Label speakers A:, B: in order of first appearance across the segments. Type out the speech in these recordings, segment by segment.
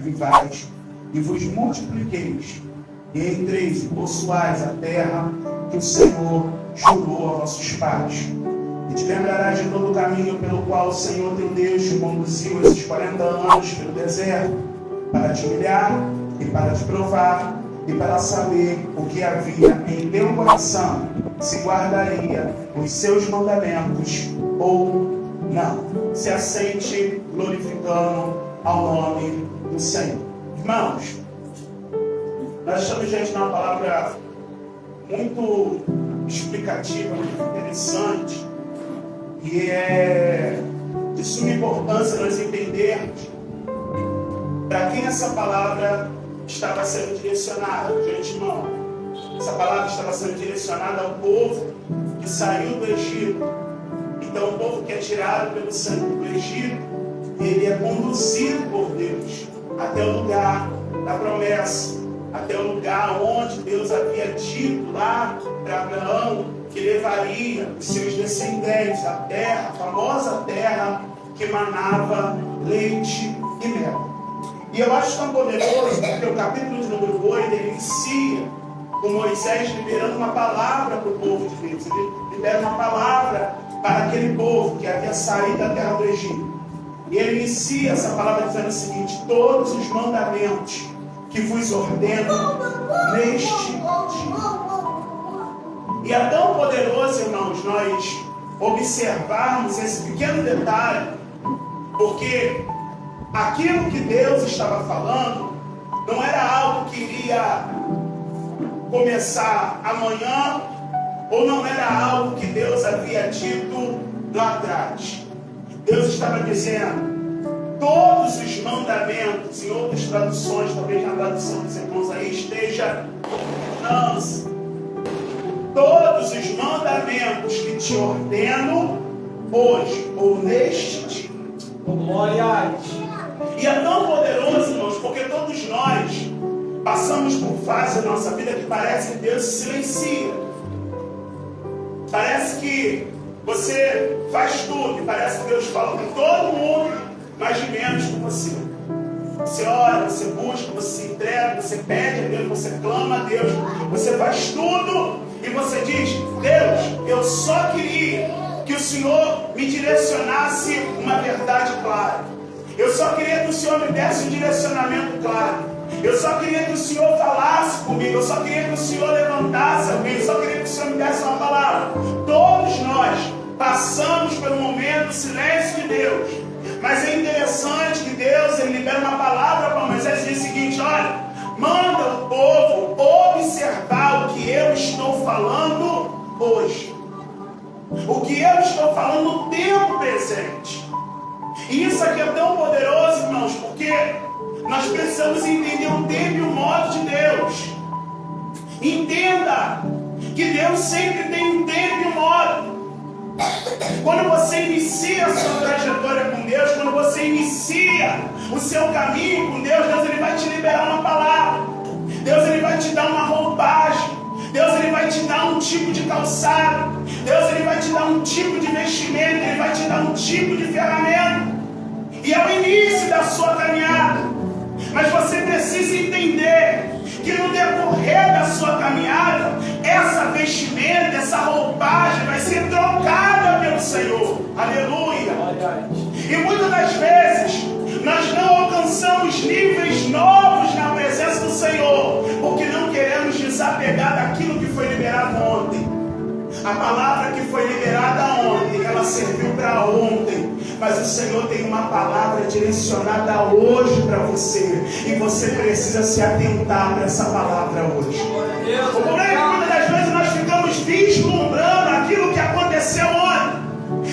A: vivais e vos multipliqueis, e entreis e possuais a terra que o Senhor jurou a vossos pais. E te lembrarás de todo o caminho pelo qual o Senhor teu Deus te conduziu esses 40 anos pelo deserto, para te humilhar e para te provar, e para saber o que havia em teu coração, se guardaria os seus mandamentos ou não. Se assente glorificando ao nome do Senhor. Irmãos, nós estamos diante de uma palavra muito explicativa, muito interessante, e é de suma importância nós entendermos para quem essa palavra estava sendo direcionada de antemão. Essa palavra estava sendo direcionada ao povo que saiu do Egito. Então, o povo que é tirado pelo sangue do Egito, ele é conduzido por Deus até o lugar da promessa, até o lugar onde Deus havia dito lá para Abraão que levaria os seus descendentes à terra, a famosa terra que manava leite e mel. E eu acho tão poderoso porque o capítulo de número 8 ele inicia com Moisés liberando uma palavra para o povo de Deus. Ele libera uma palavra para aquele povo que havia saído da terra do Egito. E ele inicia essa palavra dizendo o seguinte: todos os mandamentos que vos ordeno neste dia. E é tão poderoso, irmãos, nós observarmos esse pequeno detalhe, porque aquilo que Deus estava falando não era algo que iria começar amanhã, ou não era algo que Deus havia dito lá atrás. Deus estava dizendo: todos os mandamentos, em outras traduções, talvez na tradução dos irmãos aí esteja todos os mandamentos que te ordeno hoje, ou neste dia.
B: Glória a Deus.
A: E é tão poderoso, irmãos, porque todos nós passamos por fases da nossa vida que parece que Deus se silencia. Parece que você faz tudo, e parece que Deus fala com todo mundo, mas de menos com você. Você ora, você busca, você se entrega, você pede a Deus, você clama a Deus, você faz tudo e você diz: Deus, eu só queria que o Senhor me direcionasse uma verdade clara. Eu só queria que o Senhor me desse um direcionamento claro. Eu só queria que o Senhor falasse comigo. Eu só queria que o Senhor levantasse alguém. Eu só queria que o Senhor me desse uma palavra. Todos nós passamos pelo momento de silêncio de Deus. Mas é interessante que Deus ele libera uma palavra para Moisés e diz o seguinte: olha, manda o povo observar o que eu estou falando hoje. O que eu estou falando no tempo presente. E isso aqui é tão poderoso, irmãos, porque nós precisamos entender o tempo e o modo de Deus. Entenda que Deus sempre tem um tempo e um modo. Quando você inicia a sua trajetória com Deus, quando você inicia o seu caminho com Deus, Deus ele vai te liberar uma palavra. Deus ele vai te dar uma roupagem. Deus ele vai te dar um tipo de calçado. Deus ele vai te dar um tipo de vestimento. Ele vai te dar um tipo de ferramenta. E é o início da sua caminhada. Mas você precisa entender que no decorrer da sua caminhada, essa vestimenta, essa roupagem vai ser trocada pelo Senhor. Aleluia. E muitas das vezes nós não alcançamos níveis novos na presença do Senhor, porque não queremos desapegar daquilo que foi liberado ontem. A palavra que foi liberada ontem, ela serviu para ontem. Mas o Senhor tem uma palavra direcionada hoje para você. E você precisa se atentar para essa palavra hoje. O problema é que muitas das vezes nós ficamos vislumbrando aquilo que aconteceu ontem.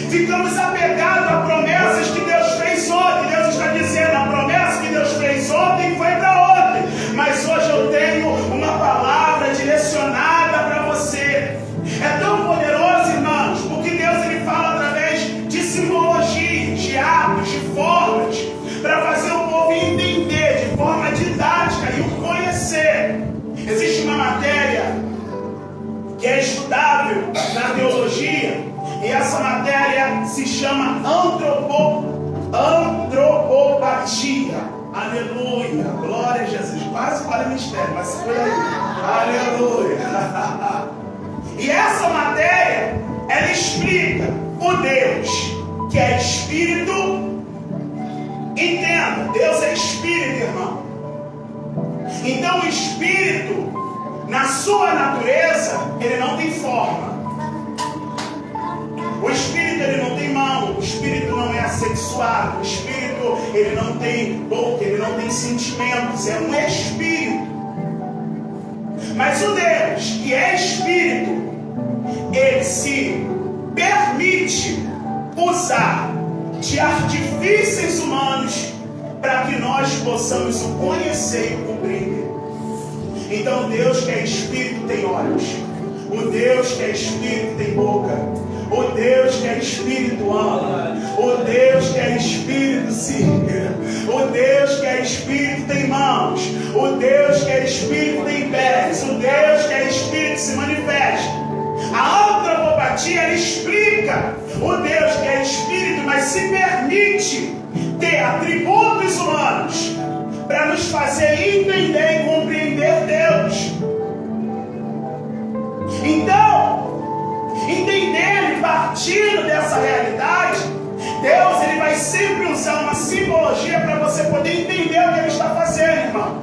A: Ficamos apegados a promessas que Deus fez ontem. Deus está dizendo: a promessa que Deus fez ontem foi para ontem. Mas hoje eu tenho uma palavra direcionada para você. É tão poderoso, irmãos, porque Deus ele fala através de simbologias, de atos, de formas, para fazer o povo entender de forma didática e o conhecer. Existe uma matéria que é estudável na teologia, e essa matéria se chama antropopatia. Aleluia. Glória a Jesus. Quase falei mistério, mas segura aí. Aleluia. E essa matéria, ela explica o Deus que é Espírito. Entenda, Deus é Espírito, irmão. Então o Espírito, na sua natureza, ele não tem forma. O Espírito, ele não tem mão. O Espírito não é assexuado. O Espírito, ele não tem boca, ele não tem sentimentos. É um Espírito. Mas o Deus que é Espírito, ele se permite usar de artifícios humanos para que nós possamos o conhecer e o compreender. Então Deus que é Espírito tem olhos. O Deus que é Espírito tem boca. O Deus que é Espírito ama. O Deus que é Espírito se ira. O Deus que é Espírito tem mãos. O Deus que é Espírito tem pés. O Deus que é Espírito se manifesta. A antropopatia, ela explica o Deus que é Espírito, mas se permite ter atributos humanos para nos fazer entender e compreender Deus. Então, entendendo e partindo dessa realidade, Deus ele vai sempre usar uma simbologia para você poder entender o que Ele está fazendo, irmão.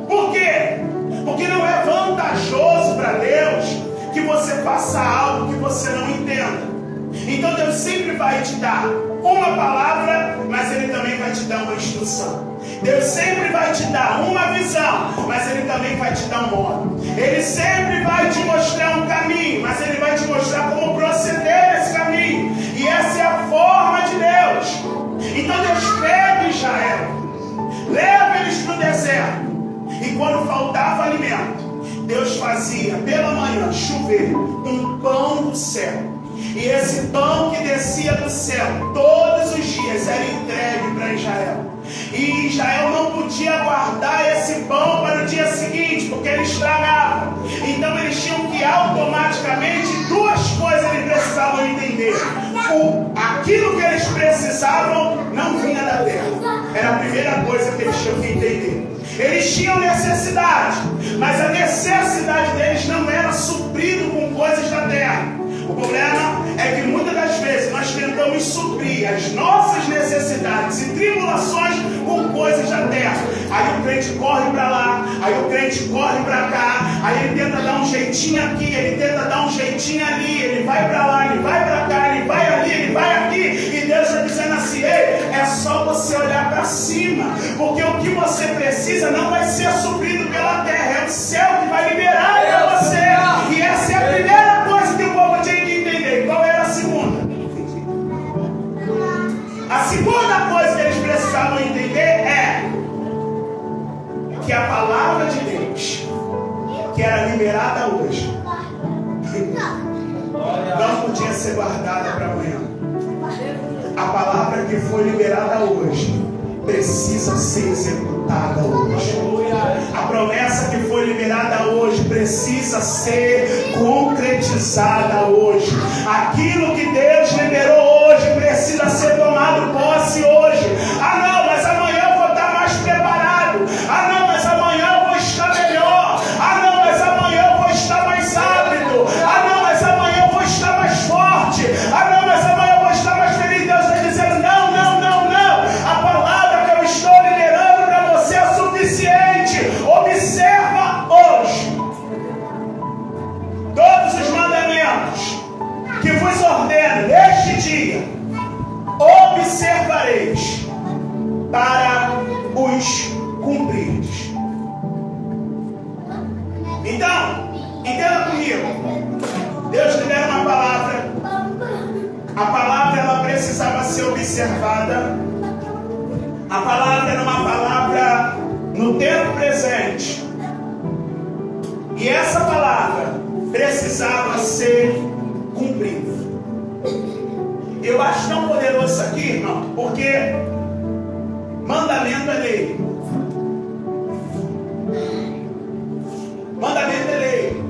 A: Por quê? Porque não é vantajoso para Deus que você faça algo que você não entenda. Então Deus sempre vai te dar uma palavra, mas Ele também vai te dar uma instrução. Deus sempre vai te dar uma visão, mas Ele também vai te dar um modo. Ele sempre vai te mostrar um caminho, mas Ele vai te mostrar como proceder nesse caminho. E essa é a forma de Deus. Então Deus pega Israel, leva eles para o deserto, e quando faltava alimento, Deus fazia pela manhã chover um pão do céu. E esse pão que descia do céu todos os dias era entregue para Israel. E Israel não podia guardar esse pão para o dia seguinte, porque ele estragava. Então eles tinham que automaticamente, duas coisas eles precisavam entender. Aquilo que eles precisavam não vinha da terra. Era a primeira coisa que eles tinham que entender. Eles tinham necessidade, mas a necessidade deles não era suprido com coisas da terra. O problema é que muitas das vezes nós tentamos suprir as nossas necessidades e tribulações com coisas da terra. Aí o crente corre para lá, aí o crente corre para cá, aí ele tenta dar um jeitinho aqui, ele tenta dar um jeitinho ali, ele vai para lá, ele vai para cá, ele vai ali, ele vai aqui, e Deus está dizendo assim: ei, é só você olhar para cima, porque o que você precisa não vai ser suprido pela terra, é o céu que vai liberar para você. E essa é a primeira coisa que o povo tinha que entender. Qual era a segunda? A segunda coisa que eles precisavam entender é que a palavra de Deus, que era liberada hoje, não podia ser guardada para amanhã. A palavra que foi liberada hoje precisa ser executada hoje. A promessa que foi liberada hoje precisa ser concretizada hoje. Aquilo que Deus liberou hoje precisa ser tomado posse hoje. Ah não, mas amanhã eu vou estar mais preparado. Ah não, mas amanhã eu vou estar melhor. Ah não, mas amanhã eu vou estar mais rápido. Ah não, mas amanhã eu vou estar mais forte. Ah não, mas amanhã eu vou estar mais feliz. Deus está dizendo: não, não, não, não. A palavra que eu estou liberando para você é suficiente. Observa hoje todos os mandamentos que vos ordeno neste dia, observareis para os cumprirdes. Então, entenda comigo. Deus libera uma palavra. A palavra ela precisava ser observada. A palavra era uma palavra no tempo presente. E essa palavra precisava ser cumprida. Eu acho tão poderoso isso aqui, irmão, porque mandamento é lei. Mandamento é lei.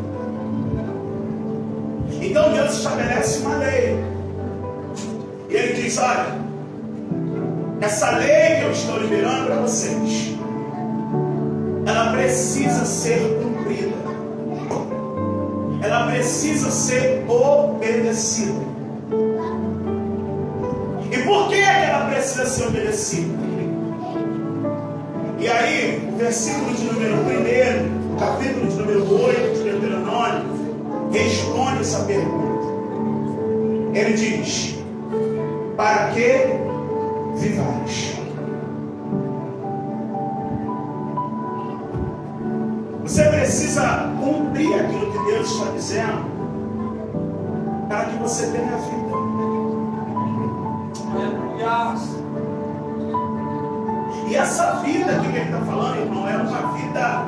A: Então Deus estabelece uma lei. E Ele diz: olha, essa lei que eu estou liberando para vocês, ela precisa ser cumprida. Ela precisa ser obedecida. E por que ela precisa ser obedecida? E aí, o versículo de número 1, capítulo de número 8 de Deuteronômio, responde essa pergunta. Ele diz: para que vivais? Você precisa cumprir aquilo que Deus está dizendo para que você tenha vida.
B: Aleluia.
A: E essa vida que ele está falando, irmão, é uma vida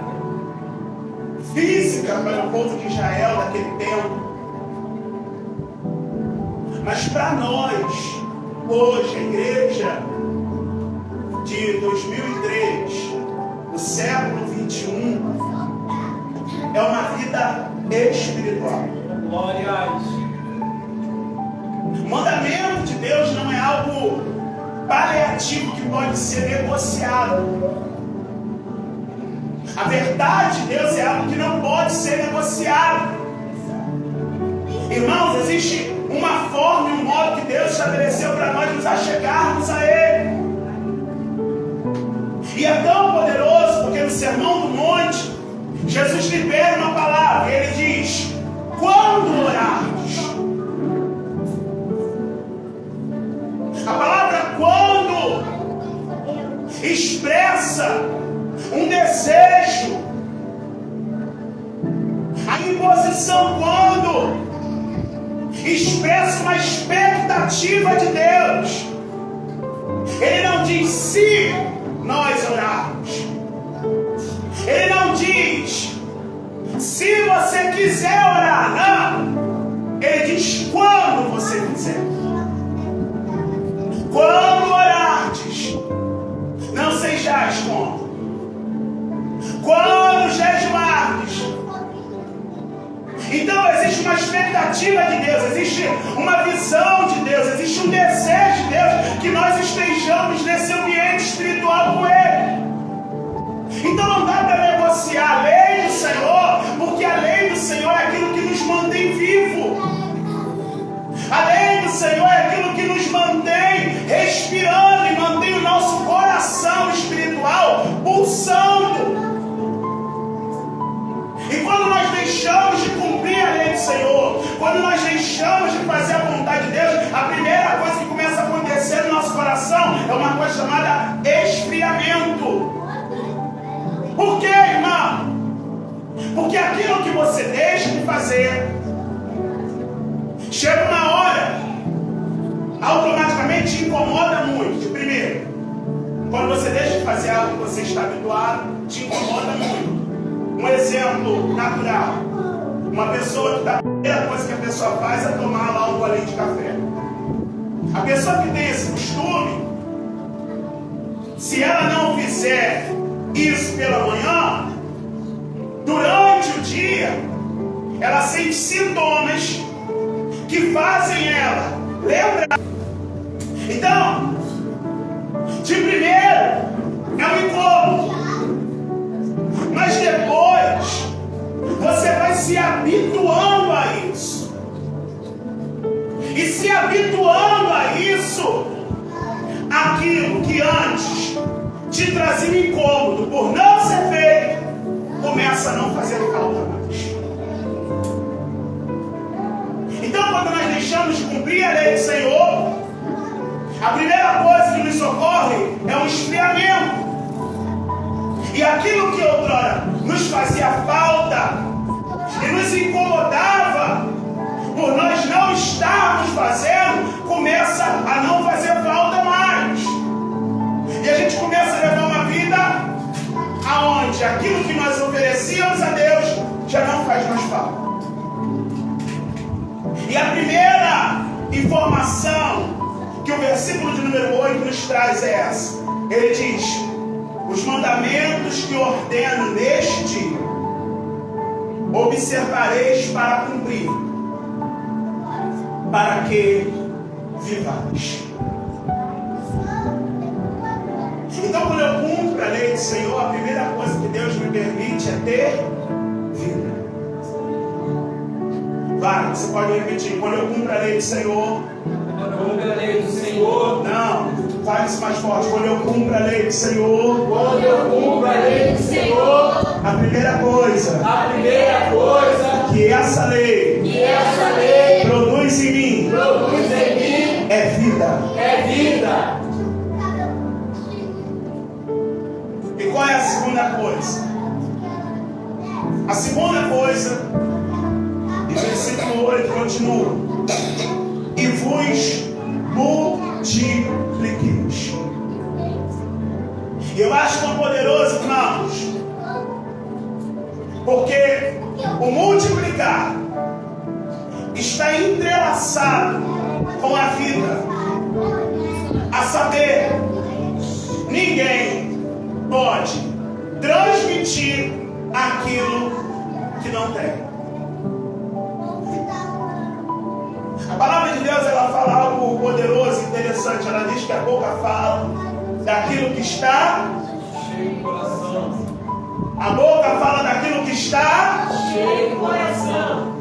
A: física para o povo de Israel daquele tempo. Mas para nós, hoje, a igreja de 2003, do século 21, é uma vida espiritual.
B: Glória.
A: O mandamento de Deus não é algo paliativo que pode ser negociado. A verdade de Deus é algo que não pode ser negociado. Irmãos, existe uma forma e um modo que Deus estabeleceu para nós nos achegarmos a Ele. E é tão poderoso porque no Sermão do Monte, Jesus libera uma palavra e Ele diz: quando orardes. A palavra quando expressa um desejo. A imposição quando expressa uma expectativa de Deus. Ele não diz se nós orarmos. Ele não diz se você quiser orar. Não. Ele diz quando você quiser. Quando orardes, não sejais como. Quando jejuardes. Então existe uma expectativa de Deus, existe uma visão de Deus, existe um desejo de Deus que nós estejamos nesse ambiente espiritual com Ele. Então não dá para negociar a lei do Senhor, porque a lei do Senhor é aquilo que nos mantém vivo. A lei do Senhor é aquilo que nos mantém respirando e mantém o nosso coração espiritual pulsando. E quando nós deixamos de cumprir a lei do Senhor, quando nós deixamos de fazer a vontade de Deus, a primeira coisa que começa a acontecer no nosso coração é uma coisa chamada esfriamento. Por quê, irmão? Porque aquilo que você deixa de fazer, chega uma hora, automaticamente te incomoda muito. Primeiro, quando você deixa de fazer algo que você está habituado, te incomoda muito. Um exemplo natural: uma pessoa que a primeira coisa que a pessoa faz é tomar lá um golinho de café. A pessoa que tem esse costume, se ela não fizer isso pela manhã, durante o dia, ela sente sintomas que fazem ela lembrar. Então, de primeiro, é um incômodo. Mas depois, você vai se habituando a isso. E se habituando a isso, aquilo que antes te trazia incômodo por não ser feito, começa a não fazer falta mais. Então, quando nós deixamos de cumprir a lei do Senhor, a primeira coisa que nos ocorre é um esfriamento. E aquilo que outrora nos fazia falta e nos incomodava por nós não estarmos fazendo, começa a não fazer falta mais. E a gente começa a levar uma vida aonde aquilo que nós oferecíamos a Deus já não faz mais falta. E a primeira informação que o versículo de número 8 nos traz é essa. Ele diz: os mandamentos que ordeno neste dia, observareis para cumprir, para que vivais. Então, quando eu cumpro a lei do Senhor, a primeira coisa que Deus me permite é ter vida. Vai, você pode repetir. Quando eu cumpro a lei do Senhor.
B: Quando eu cumpro a lei do Senhor.
A: Não, fale isso mais forte. Quando eu cumpro a lei do Senhor.
B: Quando eu cumpro a lei do Senhor.
A: A primeira coisa. Que essa lei. Produz em mim. É vida. E qual é a segunda coisa? A segunda coisa, e versículo 8 continua: e vos multipliqueis. Eu acho tão poderoso, irmãos, porque o multiplicar está entrelaçado com a vida. A saber, ninguém pode transmitir aquilo que não tem. A palavra de Deus, ela fala algo poderoso, interessante. Ela diz que a boca fala daquilo que está
B: cheio do coração.
A: A boca fala daquilo que está
B: Cheio do coração.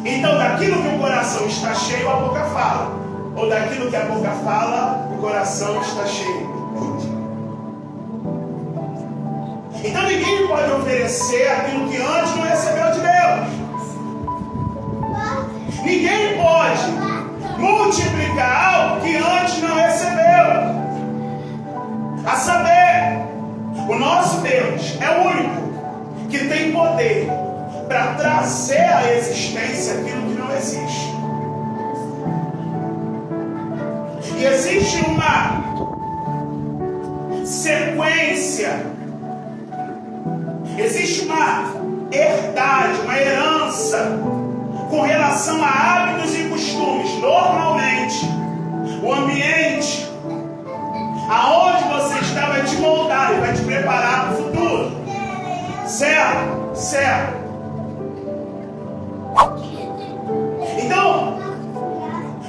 A: Então, daquilo que o coração está cheio, a boca fala. Ou daquilo que a boca fala, o coração está cheio. Então, ninguém pode oferecer aquilo que antes não recebeu de Deus. Ninguém pode multiplicar algo que antes não recebeu. A saber, o nosso Deus é o único que tem poder para trazer à existência aquilo que não existe. E existe uma sequência, existe uma herdade, uma herança com relação a hábitos e costumes. Normalmente, o ambiente aonde você está vai te moldar e vai te preparar para o futuro. Certo? Certo. Então,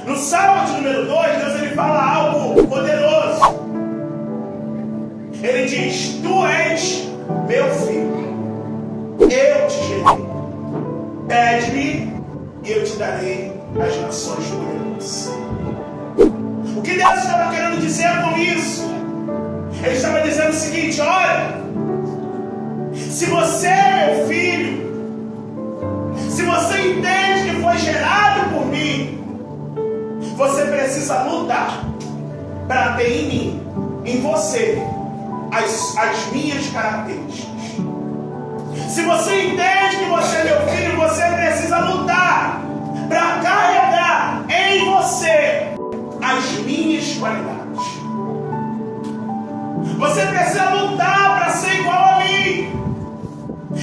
A: no Salmo de número 2, Deus ele fala algo poderoso. Ele diz: tu és meu filho, eu te gerei. Pede-me e eu te darei as nações poderosas. O que Deus estava querendo dizer com isso? Ele estava dizendo o seguinte: olha, se você é meu filho, se você entende que foi gerado por mim, você precisa lutar para ter em mim, em você, as minhas características. Se você entende que você é meu filho, você precisa lutar para carregar em você as minhas qualidades. Você precisa lutar para ser igual a mim.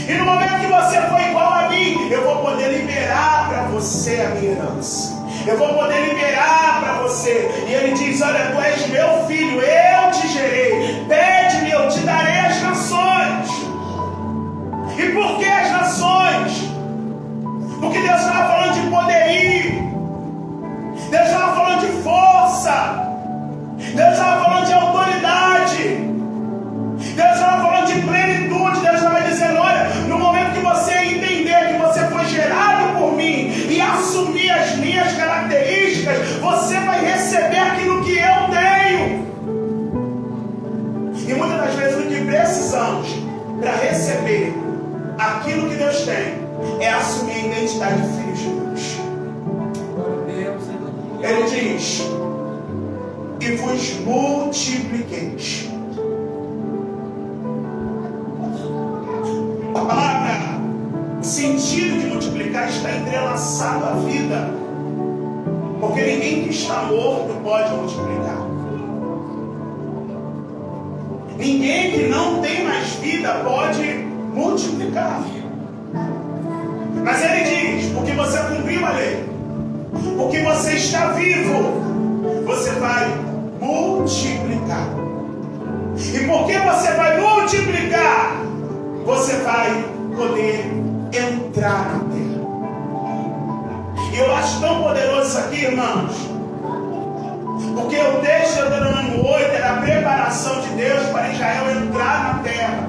A: E no momento que você for igual a mim, eu vou poder liberar para você a minha herança. Eu vou poder liberar para você. E ele diz: olha, tu és meu filho, eu te gerei. Pede-me, eu te darei as nações. E por que as nações? Porque Deus estava falando de poderio. Deus estava falando de força. Deus estava falando de autoridade. Deus estava falando de plenitude. Deus estava dizendo: olha, no momento que você entender que você foi gerado por mim e assumir as minhas características, você vai receber aquilo que eu tenho. E muitas das vezes o que precisamos para receber aquilo que Deus tem é assumir a identidade de filhos de Deus. Ele diz: e vos multipliqueis. A palavra, o sentido de multiplicar está entrelaçado à vida, porque ninguém que está morto pode multiplicar. Ninguém que não tem mais vida pode multiplicar. Mas ele diz: porque você cumpriu a lei, porque você está vivo, você vai multiplicar. E porque você vai multiplicar, você vai poder entrar na terra. E eu acho tão poderoso isso aqui, irmãos, Porque o texto de Deuteronômio 8 era a preparação de Deus para Israel entrar na terra,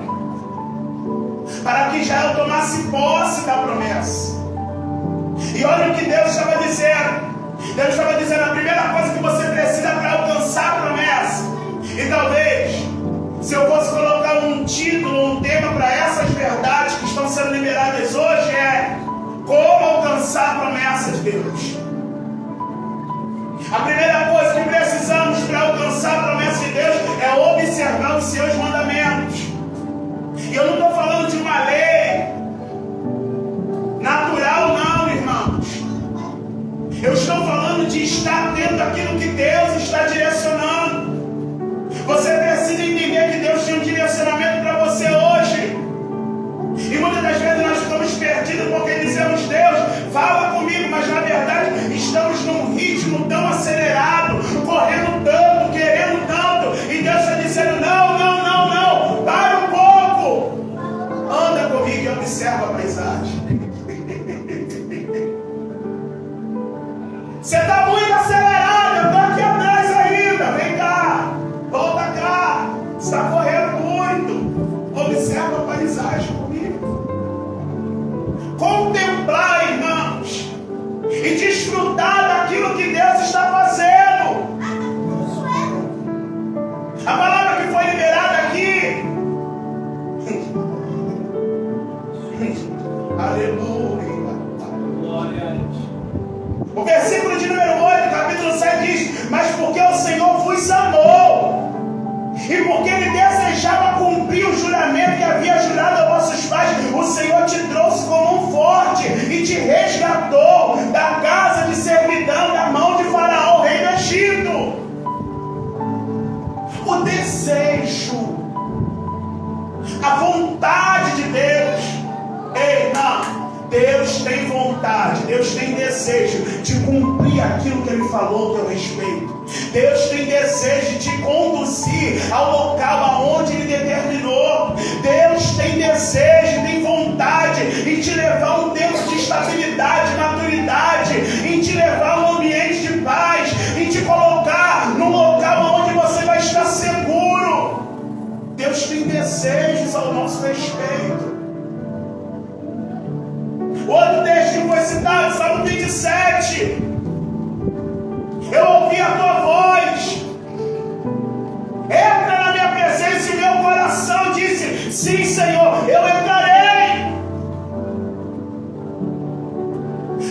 A: para que Israel tomasse posse da promessa. E olha o que Deus estava dizendo. Deus estava dizendo: a primeira coisa que você precisa para alcançar a promessa. E talvez, se eu fosse colocar um título, um tema para essas verdades que estão sendo liberadas hoje, é como alcançar a promessa de Deus. A primeira coisa que precisamos para alcançar a promessa de Deus é observar os seus mandamentos. E eu não estou falando de uma lei natural, não, irmãos. Eu estou falando de estar atento àquilo que Deus está direcionando. Você precisa entender que Deus tem um direcionamento para você hoje. E muitas das vezes nós ficamos perdidos porque dizemos: Deus, fala comigo, mas na verdade estamos num ritmo tão acelerado, correndo tanto, querendo tanto, e Deus está dizendo: não, não, não, não, para um pouco, anda comigo e observa a paisagem. Você está muito acelerado, eu estou aqui atrás ainda, vem cá, volta cá, você está correndo muito, observa a paisagem comigo. Contemplar, irmãos, e desfrutar daquilo que Deus está fazendo. A palavra que foi liberada aqui, aleluia. O versículo de número 8, capítulo 7 diz: mas porque o Senhor vos amou, e porque Ele desejava cumprir o juramento que havia jurado a vossos pais, o Senhor te trouxe como um forte e te resgatou da casa de servidão, da mão de Faraó, rei do Egito. O desejo, a vontade de Deus. Ei, não. Deus tem vontade, Deus tem desejo de cumprir aquilo que Ele falou a teu respeito. Deus tem desejo de te conduzir ao local aonde Ele determinou. Deus tem desejo, tem vontade em te levar a um tempo de estabilidade, maturidade, em te levar a um ambiente de paz, em te colocar num local onde você vai estar seguro. Deus tem desejos ao nosso respeito. Outro texto que foi citado, Salmo 27. Eu ouvi a tua voz, entra na minha presença, e meu coração disse: sim, Senhor, eu entrarei.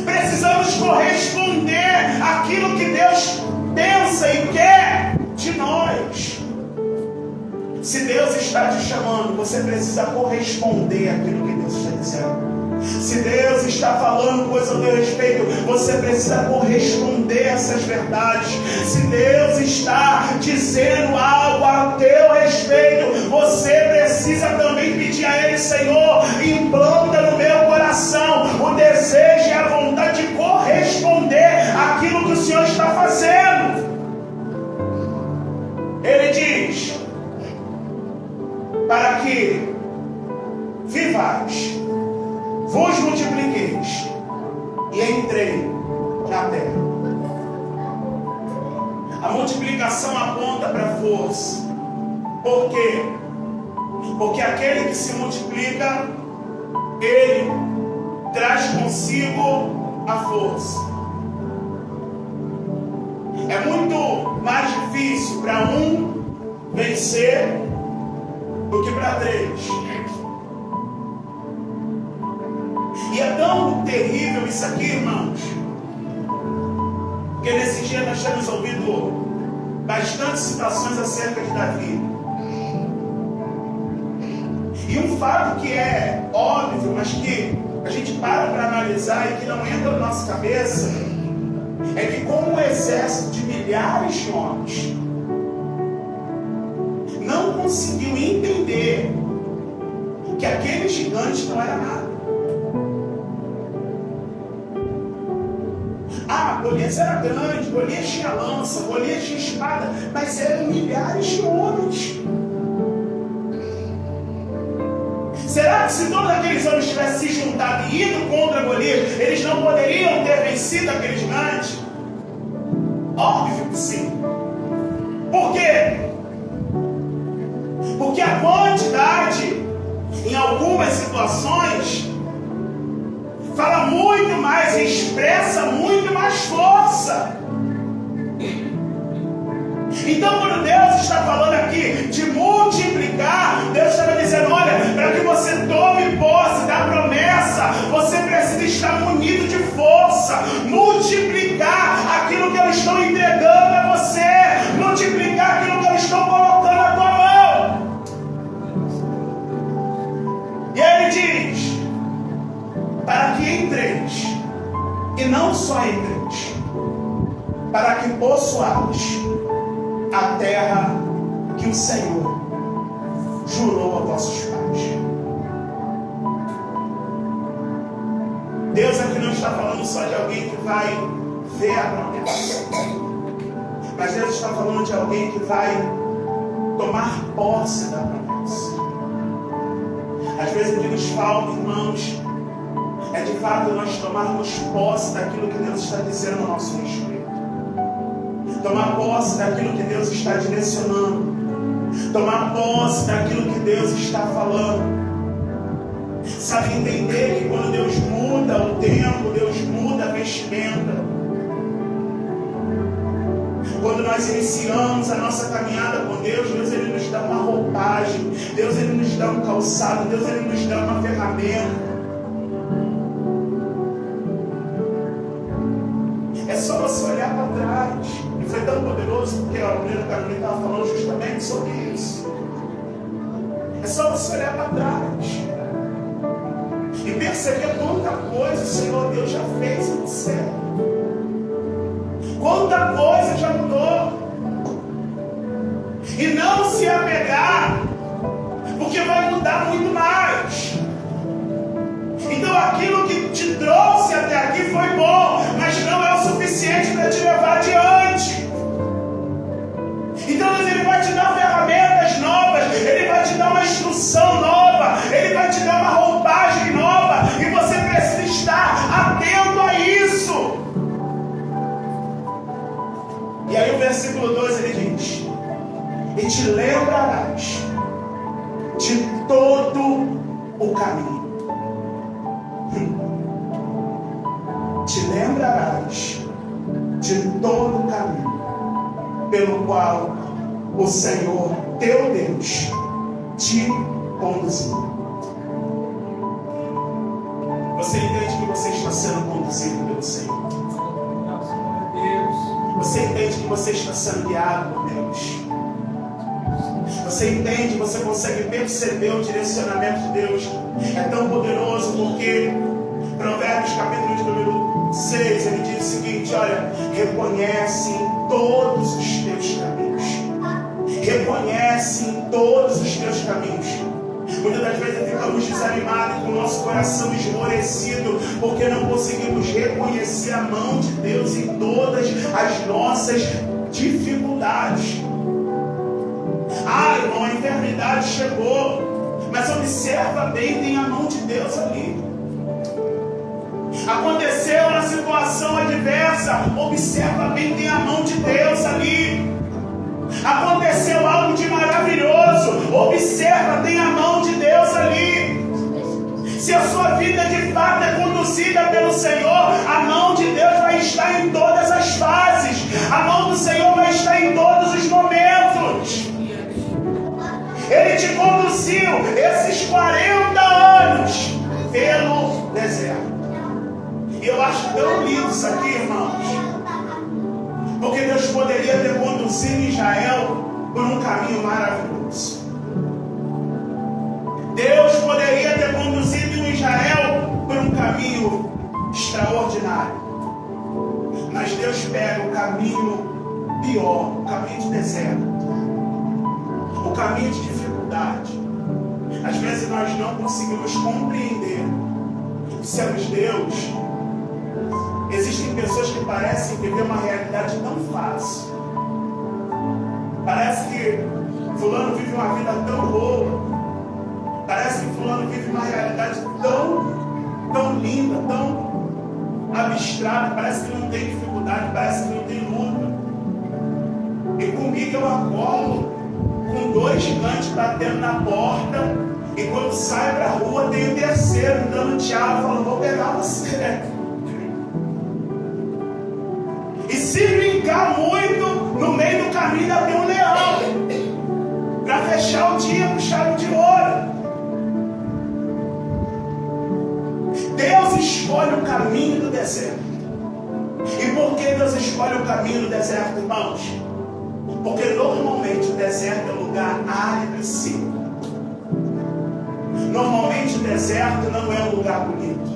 A: Precisamos corresponder àquilo que Deus pensa e quer de nós. Se Deus está te chamando, você precisa corresponder àquilo que Deus está dizendo. Se Deus está falando coisa ao teu respeito, você precisa corresponder a essas verdades. Se Deus está dizendo algo a teu respeito, você precisa também pedir a Ele: Senhor, implanta no meu coração o desejo e a vontade de corresponder àquilo que o Senhor está fazendo. Ele diz: para que vivais, vos multipliqueis e entrei na terra. A multiplicação aponta para a força. Por quê? Porque aquele que se multiplica, ele traz consigo a força. É muito mais difícil para um vencer do que para três. E é tão terrível isso aqui, irmãos, que nesse dia nós temos ouvido bastantes situações acerca de Davi. E um fato que é óbvio, mas que a gente para analisar e que não entra na nossa cabeça, é que como um exército de milhares de homens não conseguiu entender que aquele gigante não era nada. Golias era grande, Golias tinha lança, Golias tinha espada, mas eram milhares de homens. Será que se todos aqueles homens tivessem se juntado e ido contra Golias, eles não poderiam ter vencido aquele gigante? Óbvio que sim. Por quê? Porque a quantidade, em algumas situações, fala muito mais, expressa muito mais força. Então, quando Deus está falando aqui de multiplicar, Deus está dizendo, olha, para que você tome posse da promessa, você precisa estar munido de força, multiplicar aquilo que eu estou entregando a você, multiplicar aquilo que eu estou colocando na tua mão. E ele diz, para que entreis, e não só entreis, para que possuais a terra que o Senhor jurou a vossos pais. Deus aqui não está falando só de alguém que vai ver a promessa, mas Deus está falando de alguém que vai tomar posse da promessa. Às vezes o que nos falta, irmãos, é de fato nós tomarmos posse daquilo que Deus está dizendo no nosso respeito. Tomar posse daquilo que Deus está direcionando. Tomar posse daquilo que Deus está falando. Sabe, entender que quando Deus muda o tempo, Deus muda a vestimenta. Quando nós iniciamos a nossa caminhada com Deus, Deus ele nos dá uma roupagem, Deus ele nos dá um calçado, Deus ele nos dá uma ferramenta. É só você olhar para trás. E foi tão poderoso porque a primeira Carolina estava falando justamente sobre isso. É só você olhar para trás e perceber quanta coisa o Senhor Deus já fez no céu. Quanta coisa já mudou. E não se apegar, porque vai mudar muito mais. Então aquilo que te trouxe até aqui foi bom, mas não é o suficiente para te levar adiante. Então Deus ele vai te dar ferramentas novas, Ele vai te dar uma instrução nova, Ele vai te dar uma roupagem nova, e você precisa estar atento a isso. E aí o versículo 2 ele diz, e te lembrarás de todo o caminho. Te lembrarás de todo o caminho pelo qual o Senhor teu Deus te conduziu. Você entende que você está sendo conduzido pelo Senhor? Você entende que você está sendo guiado por Deus? Você entende, você consegue perceber o direcionamento de Deus? É tão poderoso porque Provérbios capítulo de número 6, ele diz o seguinte, olha, reconhece em todos os teus caminhos. Reconhece em todos os teus caminhos. Muitas das vezes ficamos desanimados, com o nosso coração esmorecido, porque não conseguimos reconhecer a mão de Deus em todas as nossas dificuldades. Ah, irmão, a enfermidade chegou, mas observa bem, tem a mão de Deus ali. Aconteceu uma situação adversa, observa bem, tem a mão de Deus ali. Aconteceu algo de maravilhoso, observa, tem a mão de Deus ali. Se a sua vida de fato é conduzida pelo Senhor, a mão de Deus vai estar em todas as fases, a mão do Senhor vai estar em todos os momentos. Ele te conduziu esses 40 anos pelo deserto. E eu acho tão lindo isso aqui, irmãos, porque Deus poderia ter conduzido Israel por um caminho maravilhoso. Deus poderia ter conduzido Israel por um caminho extraordinário. Mas Deus pega o caminho pior, o caminho de deserto, o caminho de dificuldade. Às vezes nós não conseguimos compreender que somos Deus. Existem pessoas que parecem viver uma realidade tão fácil. Parece que fulano vive uma vida tão boa. Parece que fulano vive uma realidade tão linda, tão abstrata. Parece que não tem dificuldade, parece que não tem luta. E comigo eu acordo com 2 gigantes batendo na porta. E quando saio pra rua tem o terceiro me dando tchau, falando, vou pegar você. E se brincar muito, no meio do caminho ainda tem um leão para fechar o dia com chave de ouro. Deus escolhe o caminho do deserto. E por que Deus escolhe o caminho do deserto, irmãos? Porque normalmente o deserto é um lugar árido e seco. Normalmente o deserto não é um lugar bonito.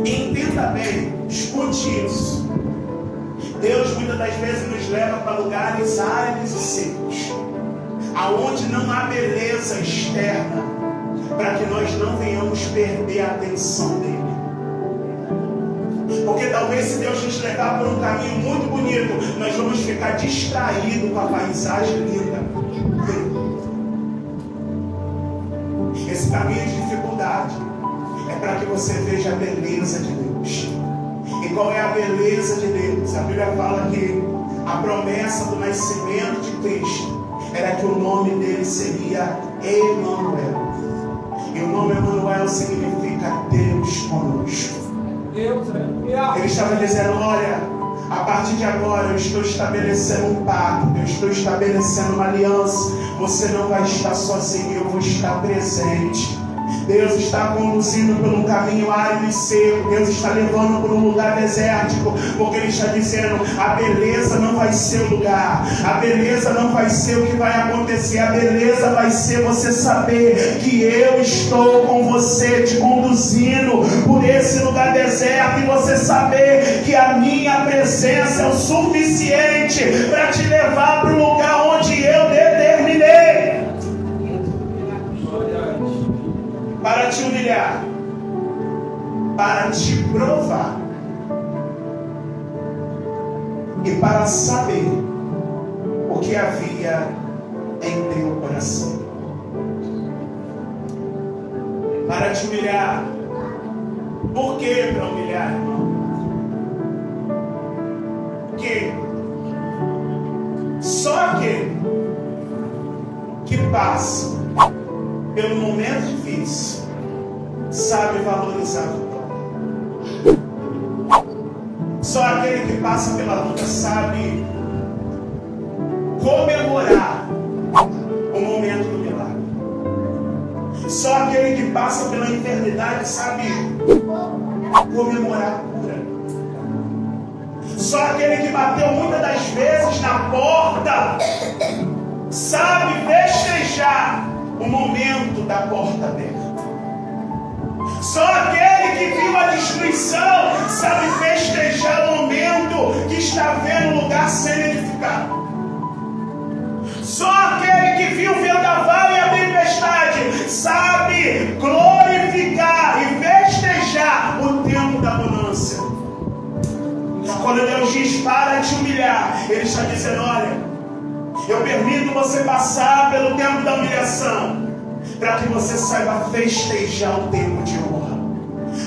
A: Entenda bem, escute isso. Deus muitas das vezes nos leva para lugares áridos e secos, aonde não há beleza externa, para que nós não venhamos perder a atenção dele. Porque talvez se Deus nos levar por um caminho muito bonito, nós vamos ficar distraídos com a paisagem linda. Esse caminho de dificuldade é para que você veja a beleza de Deus. E qual é a beleza de Deus? A Bíblia fala que a promessa do nascimento de Cristo era que o nome dele seria Emanuel. E o nome Emanuel significa Deus conosco. Ele estava dizendo, olha, a partir de agora eu estou estabelecendo um pacto, eu estou estabelecendo uma aliança. Você não vai estar sozinho, eu vou estar presente. Deus está conduzindo por um caminho árido e seco. Deus está levando por um lugar desértico, porque Ele está dizendo, a beleza não vai ser o lugar, a beleza não vai ser o que vai acontecer, a beleza vai ser você saber que eu estou com você, te conduzindo por esse lugar deserto, e você saber que a minha presença é o suficiente para te levar para o lugar onde eu determinei. Para te humilhar, para te provar e para saber o que havia em teu coração. Para te humilhar. Por que para humilhar, irmão? Porque só aquele que passa pelo momento difícil sabe valorizar a vitória. Só aquele que passa pela luta sabe comemorar o momento do milagre. Só aquele que passa pela enfermidade sabe comemorar a cura. Só aquele que bateu muitas das vezes na porta sabe festejar o momento da porta aberta. Só aquele que viu a destruição sabe festejar o momento que está vendo o lugar sendo edificado. Só aquele que viu o vendaval e a tempestade sabe glorificar e festejar o tempo da bonança. Quando Deus diz para te humilhar, Ele está dizendo, olha, eu permito você passar pelo tempo da humilhação, para que você saiba festejar o tempo de honra,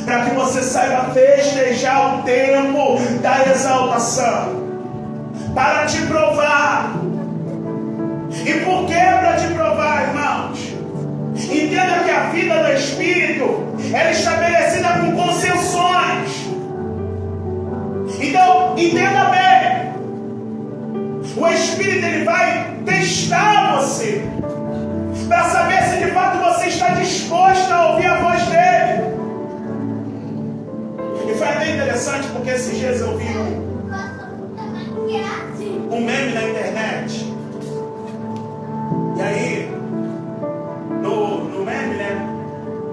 A: para que você saiba festejar o tempo da exaltação, para te provar. E por que para te provar, irmãos? Entenda que a vida do Espírito é estabelecida com concessões. Então, entenda bem. O Espírito, ele vai testar você para saber se de fato você está disposto a ouvir a voz dele. E foi até interessante porque esses dias eu vi um meme na internet. E aí, no meme, né,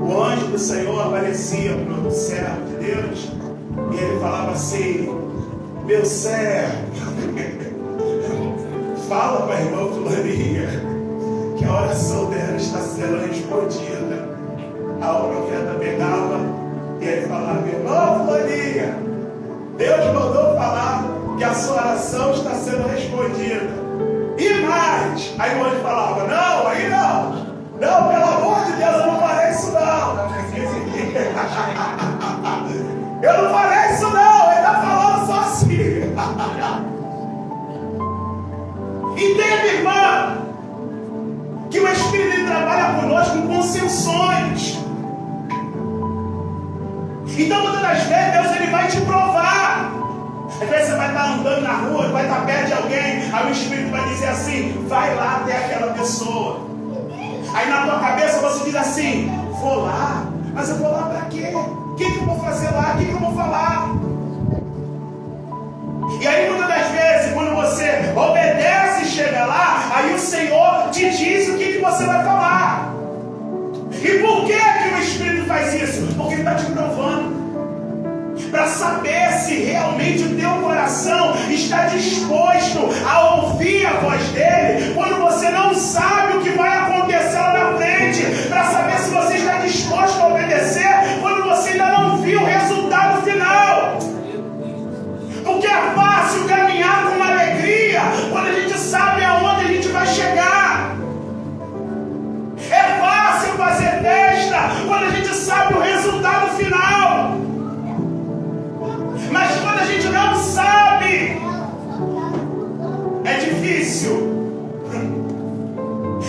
A: o anjo do Senhor aparecia para o servo de Deus e ele falava assim, meu servo, fala para a irmã Fulaninha que a oração dela está sendo respondida. Aí o profeta pegava e ele falava, irmã Fulaninha, Deus mandou falar que a sua oração está sendo respondida. E mais, aí o anjo falava, não, aí não, não, pelo amor de Deus, eu não farei isso não. Eu não farei isso não, ele está falando só assim. Deus ele vai te provar. Às vezes você vai estar andando na rua, vai estar perto de alguém, aí o Espírito vai dizer assim: vai lá até aquela pessoa. Aí na tua cabeça você diz assim: vou lá, mas eu vou lá para quê? O que eu vou fazer lá? O que eu vou falar? E aí muitas das vezes, quando você obedece e chega lá, aí o Senhor te diz o que você vai falar. E por que o Espírito faz isso? Porque ele está te provando, para saber se realmente o teu coração está disposto a ouvir a voz dele, quando você não sabe o que vai acontecer lá na frente, para saber se você está disposto a obedecer, quando você ainda não viu o resultado final. Porque é fácil caminhar com alegria quando a gente sabe aonde a gente vai chegar. É fácil fazer festa quando a gente sabe o resultado final. Mas quando a gente não sabe, é difícil.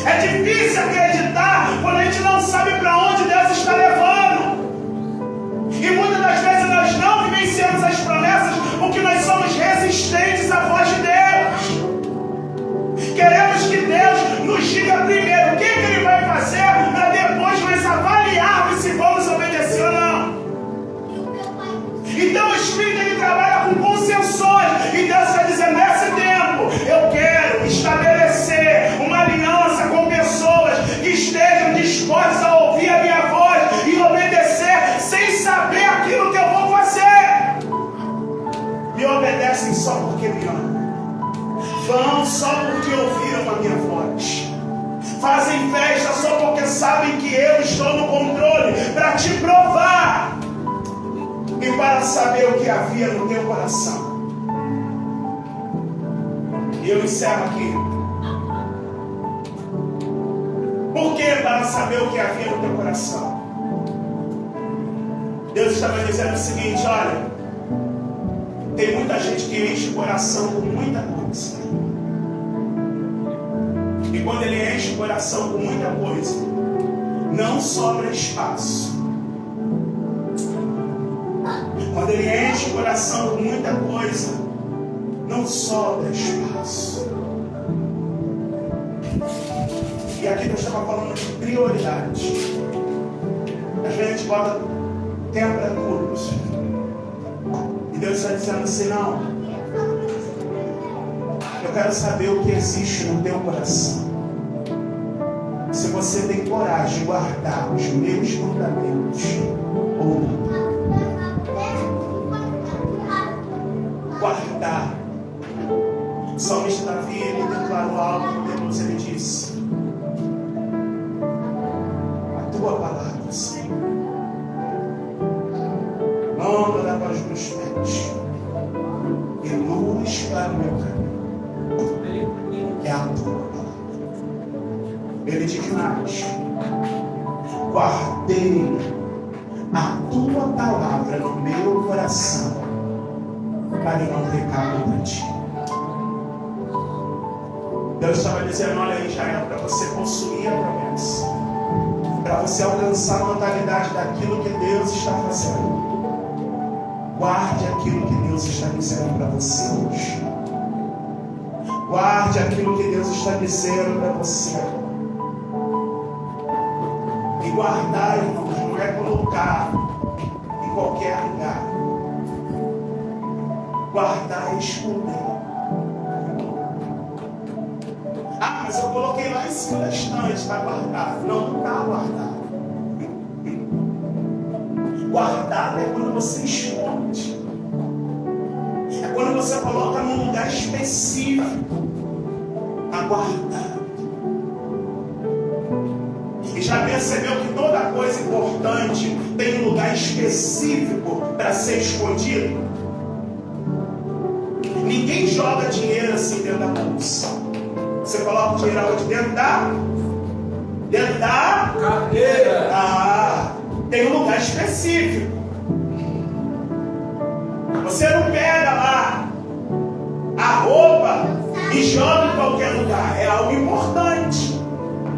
A: É difícil acreditar quando a gente não sabe para onde Deus está levando. E muitas das vezes nós não vivenciamos as promessas porque nós somos resistentes à voz de Deus. Queremos que Deus nos diga primeiro o que Ele vai fazer, para depois nós avaliarmos se vamos obedecer ou não. Então o Espírito ele trabalha com concessões, e Deus está dizendo: nesse tempo eu quero estabelecer uma aliança com pessoas que estejam dispostas a ouvir a minha voz e obedecer sem saber aquilo que eu vou fazer. Me obedecem só porque me amam, vão só porque ouviram a minha voz, fazem festa só porque sabem que eu estou no controle, para te provar e para saber o que havia no teu coração. E eu encerro aqui. Por que para saber o que havia no teu coração? Deus estava dizendo o seguinte: olha, tem muita gente que enche o coração com muita coisa. E quando ele enche o coração com muita coisa, não sobra espaço. Quando ele enche o coração com muita coisa, não sobra espaço. E aqui Deus estava falando de prioridade. Às vezes a gente bota temperaturas. E Deus está dizendo assim: não, eu quero saber o que existe no teu coração. Se você tem coragem de guardar os meus mandamentos ou não. Guardar. O salmista Davi, ele declarou algo poderoso. Ele disse: a tua palavra, Senhor, lâmpada para os meus pés e luz para o meu caminho. É a tua palavra. Ele diz mais: guardei a tua palavra no meu coração, para não pecar contra ti. Deus estava dizendo: olha aí, Israel, para você possuir a promessa, para você alcançar a totalidade daquilo que Deus está fazendo, guarde aquilo que Deus está dizendo para você hoje. Guarde aquilo que Deus está dizendo para você. E guardar, irmãos, não é colocar em qualquer lugar. Guardar é esconder. Ah, mas eu coloquei lá em cima da estante, está guardado. Não está guardado. Guardado é quando você esconde. É quando você coloca num lugar específico. Aguardado. E já percebeu que toda coisa importante tem um lugar específico para ser escondido? Ninguém joga dinheiro assim dentro da bolsa. Você coloca o dinheiro onde? Dentro da
B: carteira.
A: Ah, tem um lugar específico. Você não pega lá a roupa e joga em qualquer lugar. É algo importante.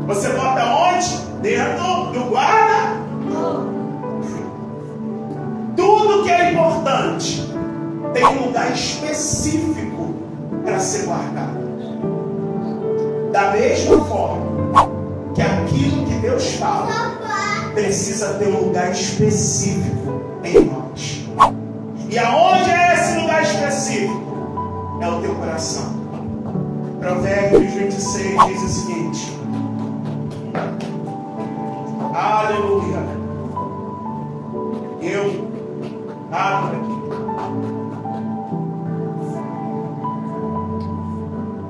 A: Você bota onde? Dentro do guarda. Tudo que é importante tem um lugar específico para ser guardado. Da mesma forma que aquilo que Deus fala precisa ter um lugar específico em nós. E aonde é esse lugar específico? É o teu coração. Provérbios 26 diz o seguinte: aleluia. Eu abro aqui.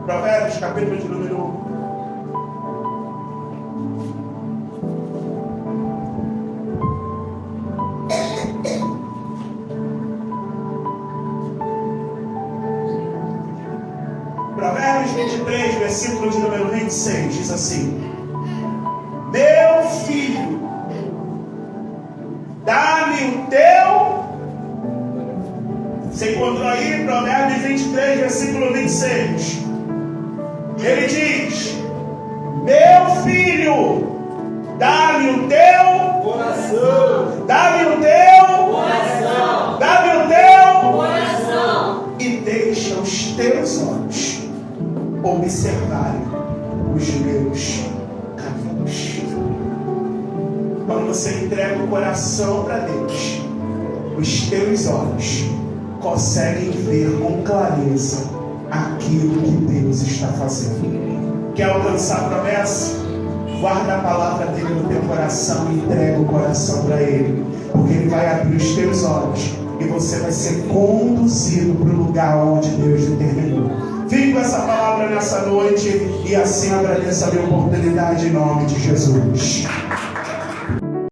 A: Provérbios, capítulo de número 1. Provérbios 23, versículo de número 26, diz assim: meu filho, dá-me o teu. Você encontrou aí? Provérbios 23, versículo 26. Ele diz: meu filho, dá-me o teu
B: coração.
A: Dá-me o teu
B: Coração.
A: Dá-me o teu
B: Coração.
A: E deixa os teus olhos observarem os meus caminhos. Quando você entrega o coração para Deus, os teus olhos conseguem ver com clareza aquilo que Deus está fazendo. Quer alcançar a promessa? Guarda a palavra dele no teu coração e entrega o coração para ele, porque ele vai abrir os teus olhos e você vai ser conduzido para o lugar onde Deus determinou. Fique com essa palavra nessa noite e assim agradeça a minha oportunidade em nome de Jesus.